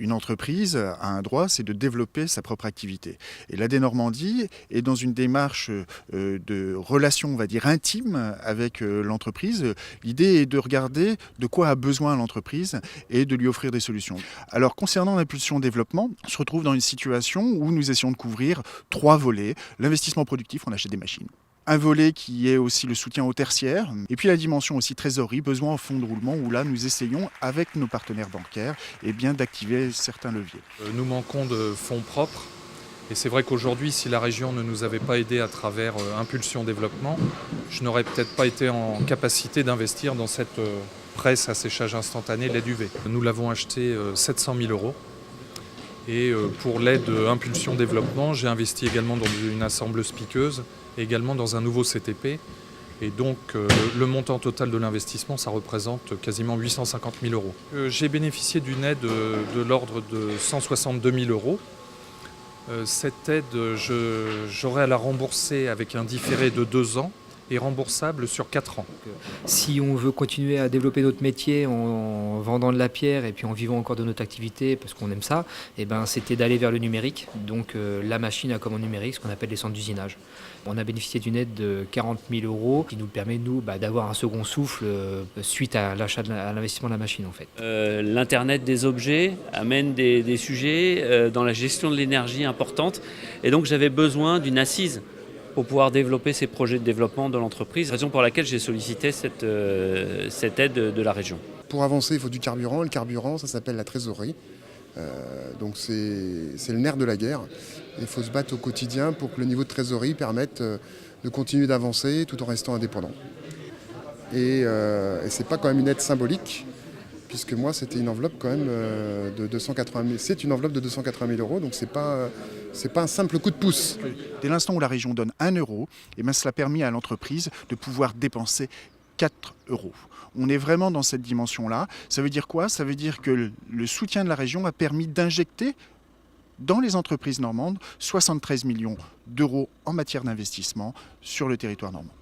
Une entreprise a un droit, c'est de développer sa propre activité. Et l'AD Normandie est dans une démarche de relation, on va dire, intime avec l'entreprise. L'idée est de regarder de quoi a besoin l'entreprise et de lui offrir des solutions. Alors, concernant l'impulsion développement, on se retrouve dans une situation où nous essayons de couvrir 3 volets. L'investissement productif, on achète des machines. Un volet qui est aussi le soutien au tertiaire, et puis la dimension aussi trésorerie, besoin en fonds de roulement, où là nous essayons avec nos partenaires bancaires d'activer certains leviers. Nous manquons de fonds propres, et c'est vrai qu'aujourd'hui, si la région ne nous avait pas aidés à travers Impulsion Développement, je n'aurais peut-être pas été en capacité d'investir dans cette presse à séchage instantané LED UV. Nous l'avons acheté 700 000 €. Et pour l'aide Impulsion Développement, j'ai investi également dans une assembleuse piqueuse et également dans un nouveau CTP. Et donc le montant total de l'investissement, ça représente quasiment 850 000 €. J'ai bénéficié d'une aide de l'ordre de 162 000 €. Cette aide, j'aurai à la rembourser avec un différé de 2 ans et remboursable sur 4 ans. Si on veut continuer à développer notre métier en vendant de la pierre et puis en vivant encore de notre activité parce qu'on aime ça, c'était d'aller vers le numérique, donc la machine à commande numérique, ce qu'on appelle les centres d'usinage. On a bénéficié d'une aide de 40 000 € qui nous permet, d'avoir un second souffle suite à l'achat à l'investissement de la machine en fait. L'Internet des objets amène des sujets dans la gestion de l'énergie importante et donc j'avais besoin d'une assise pour pouvoir développer ces projets de développement de l'entreprise, raison pour laquelle j'ai sollicité cette aide de la région. Pour avancer, il faut du carburant. Le carburant, ça s'appelle la trésorerie. Donc c'est le nerf de la guerre. Il faut se battre au quotidien pour que le niveau de trésorerie permette de continuer d'avancer tout en restant indépendant. Et c'est pas quand même une aide symbolique, puisque moi c'était une enveloppe quand même de 280 000. C'est une enveloppe de 280 000 €, donc c'est pas un simple coup de pouce. Dès l'instant où la région donne 1 €, cela a permis à l'entreprise de pouvoir dépenser 4 €. On est vraiment dans cette dimension-là. Ça veut dire quoi? Ça veut dire que le soutien de la région a permis d'injecter dans les entreprises normandes 73 millions € en matière d'investissement sur le territoire normand.